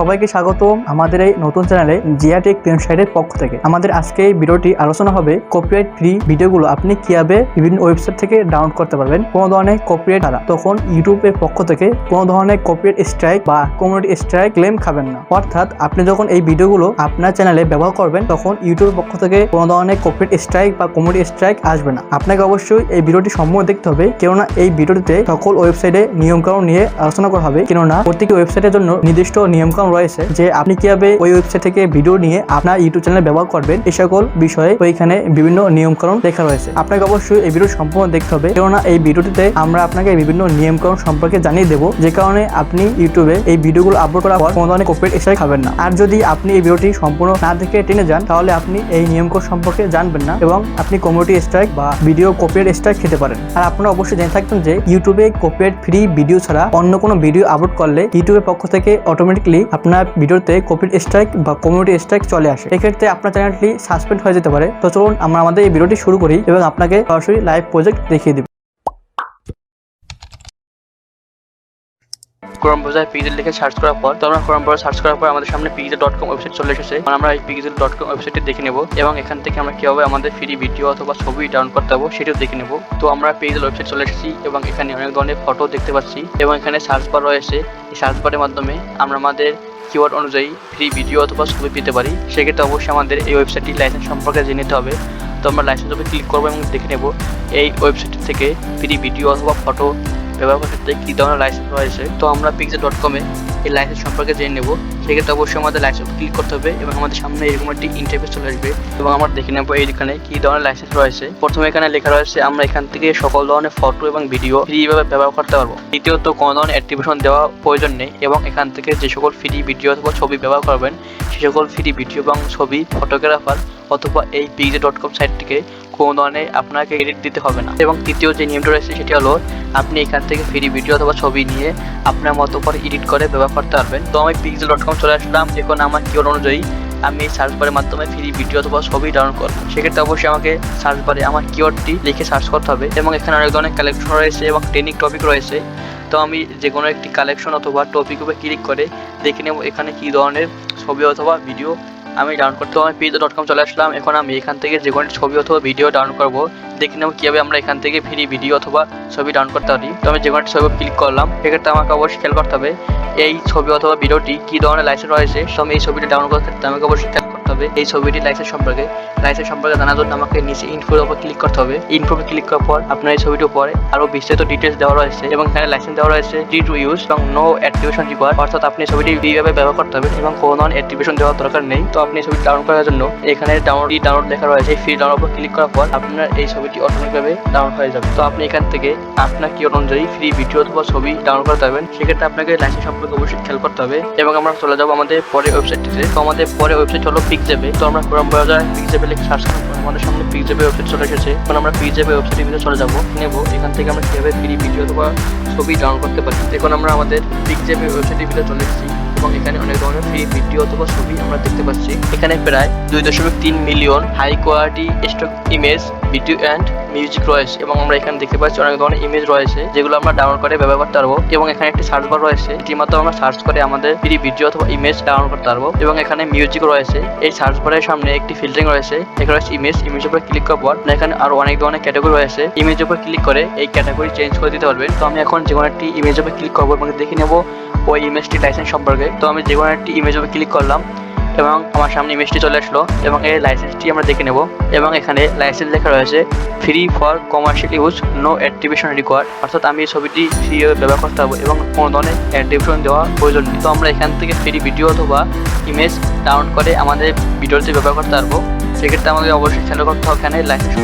সবাইকে স্বাগতম আমাদের এই নতুন চ্যানেলে জিয়াটেক সাইটের পক্ষ থেকে। আমাদের আজকে এই ভিডিওটি আলোচনা হবে কপিরাইট ফ্রি ভিডিওগুলো আপনি কিভাবে বিভিন্ন ওয়েবসাইট থেকে ডাউনলোড করতে পারবেন কোনো ধরনের কপিরাইট ছাড়া। তখন ইউটিউবের পক্ষ থেকে কোনো ধরনের কপিরাইট স্ট্রাইক বা কমিউনিটি স্ট্রাইক ক্লেম খাবেন না। অর্থাৎ আপনি যখন এই ভিডিওগুলো আপনার চ্যানেলে ব্যবহার করবেন তখন ইউটিউবের পক্ষ থেকে কোনো ধরনের কপিরাইট স্ট্রাইক বা কমিউনিটি স্ট্রাইক আসবে না। আপনাকে অবশ্যই এই ভিডিওটি সম্পূর্ণ দেখতে হবে, কেননা এই ভিডিওটিতে সকল ওয়েবসাইটে নিয়মকানুন নিয়ে আলোচনা করা হবে। কেননা প্রত্যেকটি ওয়েবসাইটের জন্য নির্দিষ্ট নিয়মকানুন রয়েছে যে আপনি কিভাবে ওই ওয়েবসাইট থেকে ভিডিও নিয়ে আপনার ইউটিউব চ্যানেলে ব্যবহার করবেন, এই সকল বিষয়ে ওইখানে বিভিন্ন নিয়মকানুন লেখা রয়েছে। আপনাকে অবশ্যই এই ভিডিও সম্পূর্ণ দেখতে হবে, কেননা এই ভিডিওটিতে আমরা আপনাকে বিভিন্ন নিয়মকানুন সম্পর্কে জানিয়ে দেবো, যে কারণে আপনি ইউটিউবে এই ভিডিওগুলো আপলোড করার পর কোনো ধরনের কপিরাইট স্ট্রাইক খাবেন না। আর যদি আপনি এই ভিডিওটি সম্পূর্ণ না দেখে টেনে যান তাহলে আপনি এই নিয়মকানুন সম্পর্কে জানবেন না এবং আপনি কমিউনিটি স্ট্রাইক বা ভিডিও কপিরাইট স্ট্রাইক খেতে পারেন। আর আপনারা অবশ্যই জেনে থাকবেন যে ইউটিউবে কপিরাইট ফ্রি ভিডিও ছাড়া অন্য কোনো ভিডিও আপলোড করলে ইউটিউবের পক্ষ থেকে অটোমেটিকলি আপনার ভিডিওতে কপিরাইট স্ট্রাইক বা কমিউনিটি স্ট্রাইক চলে আসে। এক্ষেত্রে আপনার চ্যানেলটি সাসপেন্ড হয়ে যেতে পারে। তো চলুন আমরা আমাদের এই ভিডিওটি শুরু করি এবং আপনাকে সরাসরি লাইভ প্রজেক্ট দেখিয়ে দিব। ক্রোম ব্রাউজারে পিক্সেল লিখে সার্চ করার পর আমরা ক্রোম ব্রাউজার সার্চ করার পর আমাদের সামনে pixel.com ওয়েবসাইট চলে এসেছে। আমরা এই pixel.com ওয়েবসাইটটি দেখে নেব এবং এখান থেকে আমরা কিভাবে আমাদের ফ্রি ভিডিও অথবা ছবি ডাউনলোড করতে পারবো সেটাও দেখে নেব। তো আমরা পিক্সেল ওয়েবসাইট চলে এসেছি এবং এখানে অনেক ধরনের ফটো দেখতে পাচ্ছি এবং এখানে সার্চ বার রয়েছে। এই সার্চ বারের মাধ্যমে আমরা আমাদের কিওয়ার্ড অনুযায়ী ফ্রি ভিডিও অথবা ছবি পেতে পারি। সেক্ষেত্রে অবশ্যই আমাদের এই ওয়েবসাইটটি লাইসেন্স সম্পর্কে জেনে নিতে হবে। তো আমরা লাইসেন্স উপরে ক্লিক করবো এবং দেখে নেব এই ওয়েবসাইট থেকে ফ্রি ভিডিও অথবা ফটো ব্যবহার করতে কী ধরনের লাইসেন্স রয়েছে। তো আমরা pixel.com-এ এই লাইসেন্স সম্পর্কে জেনে নেব। সেক্ষেত্রে অবশ্যই আমাদের লাইসেন্স ক্লিক করতে হবে এবং আমাদের সামনে এরকম একটি ইন্টারফেস চলে আসবে এবং আমরা দেখে নেব এইখানে কী ধরনের লাইসেন্স রয়েছে। প্রথমে এখানে লেখা রয়েছে আমরা এখান থেকে সকল ধরনের ফটো এবং ভিডিও ফ্রিভাবে ব্যবহার করতে পারবো। দ্বিতীয়ত কোনো ধরনের অ্যাক্টিভেশন দেওয়া প্রয়োজন নেই এবং এখান থেকে যে সকল ফ্রি ভিডিও অথবা ছবি ব্যবহার করবেন সে সকল ফ্রি ভিডিও এবং ছবি ফটোগ্রাফার অথবা এই pixel.com সাইটটিকে কোনো ধরনের আপনাকে এডিট দিতে হবে না। এবং তৃতীয় যে নিয়মটা রয়েছে সেটি হলো আপনি এখান থেকে ফ্রি ভিডিও অথবা ছবি নিয়ে আপনার মতো করে এডিট করে ব্যবহার করতে পারবেন। তো আমি pixel.com চলে আসলাম। এখন আমার কিওয়ার্ড অনুযায়ী আমি এই সার্চ বারের মাধ্যমে ফ্রি ভিডিও অথবা ছবি ডাউনলোড করব। সেক্ষেত্রে অবশ্যই আমাকে সার্চ বারে আমার কিওয়ার্ডটি লিখে সার্চ করতে হবে এবং এখানে অনেক ধরনের কালেকশন রয়েছে এবং ট্রেন্ডিং টপিক রয়েছে। তো আমি যে কোনো একটি কালেকশন অথবা টপিক উপরে ক্লিক করে দেখে নেব এখানে কী ধরনের ছবি অথবা ভিডিও আমি ডাউনলোড করতে। আমি pixel.com চলে আসলাম। এখন আমি এখান থেকে যে কোনো ছবি অথবা ভিডিও ডাউনলোড করবো। দেখে নেব কীভাবে আমরা এখান থেকে ফ্রি ভিডিও অথবা ছবি ডাউনলোড করতে পারি। তো আমি যে কোনো ছবি ক্লিক করলাম। সেক্ষেত্রে আমাকে অবশ্যই খেয়াল করতে হবে এই ছবি অথবা ভিডিওটি কী ধরনের লাইসেন্স রয়েছে। তো আমি এই ছবিটি ডাউনলোড করার ক্ষেত্রে আমাকে অবশ্যই খেয়াল করতে হবে এই ছবিটির লাইসেন্স সম্পর্কে জানার জন্য আমাকে নিচে ইনফোর উপর ক্লিক করতে হবে। ইনফোতে ক্লিক করার পর আপনার এই ছবিটির উপরে আরও বিস্তারিত ডিটেলস দেওয়া রয়েছে এবং এখানে লাইসেন্স দেওয়া রয়েছে ফ্রি টু ইউজ এবং নো অ্যাক্টিভেশন রিকোয়ার্ড। অর্থাৎ আপনি ছবিটি ফ্রিভাবে ব্যবহার করতে হবে এবং কোনো ধরনের অ্যাক্টিভেশন দেওয়ার দরকার নেই। তো আপনি ছবিটি ডাউনলোড করার জন্য এখানে ডাউনলোড লেখা রয়েছে। ফ্রি ডাউনলোড উপর ক্লিক করার পর আপনার এই ছবিটি অটোমেটিকভাবে ডাউনলোড হয়ে যাবে। তো আপনি এখান থেকে আপনার কিওয়ার্ড অনুযায়ী ফ্রি ভিডিও অথবা ছবি ডাউনলোড করতে পারবেন। সেক্ষেত্রে আপনাকে লাইসেন্স সম্পর্কে অবশ্যই খেয়াল করতে হবে এবং আমরা চলে যাবো আমাদের পরের ওয়েবসাইটটিতে। তো আমাদের পরের ওয়েবসাইট হলো পিক্সেবে। তো আমরা ক্রোম ব্রাউজারে পিক্সেবে লিখে সার্চ করার পর আমাদের সামনে পিক্সেবে ওয়েবসাইট চলে এসেছে। এখন আমরা পিক্সেবে ওয়েবসাইটের ভিতরে চলে যাবো নেব এখান থেকে আমরা কীভাবে ফ্রি ভিডিও অথবা ছবি ডাউনলোড করতে পারি। এখন আমরা আমাদের পিক্সেবে ওয়েবসাইটের ভিতরে চলে এসেছি এবং এখানে অনেক ধরনের ফ্রি ভিডিও অথবা ছবি আমরা দেখতে পাচ্ছি। এখানে প্রায় 2.3 million high quality stock image, video and music রয়েছে এবং আমরা এখানে দেখতে পাচ্ছি অনেক ধরনের ইমেজ রয়েছে যেগুলো আমরা ডাউনলোড করে ব্যবহার করতে পারবো। এবং এখানে একটি সার্চ বার রয়েছে, এটির মাধ্যমে আমরা সার্চ করে আমাদের ফ্রি ভিডিও অথবা ইমেজ ডাউনলোড করতে পারবো। এবং এখানে মিউজিক রয়েছে। এই সার্চ বারের সামনে একটি ফিল্টারিং রয়েছে, এখানে রয়েছে ইমেজ উপরে ক্লিক করার পর এখানে আরো অনেক ধরনের ক্যাটাগরি রয়েছে। ইমেজের উপর ক্লিক করে এই ক্যাটাগরি চেঞ্জ করে দিতে পারবেন। তো আমি এখন যে কোনো একটি ইমেজের উপর ক্লিক করবো এবং দেখে নেব ওই ইমেজটি লাইসেন্স সম্পর্কে। তো আমি যে কোনো একটি ইমেজের উপর ক্লিক করলাম এবং আমার সামনে ইমেজটি চলে আসলো এবং এই লাইসেন্সটি আমরা দেখে নেব এবং এখানে লাইসেন্স লেখা রয়েছে free for commercial use, no activation required. অর্থাৎ আমি এই ছবিটি ফ্রিভাবে ব্যবহার করতে পারবো এবং কোনো ধরনের অ্যাক্টিভেশন দেওয়া প্রয়োজন নেই। তো আমরা এখান থেকে ফ্রি ভিডিও অথবা ইমেজ ডাউনলোড করে আমাদের ভিডিওতে ব্যবহার করতে পারবো। সেক্ষেত্রে আমাদের অবশ্যই খেয়াল করতে হবে এখানে লাইসেন্স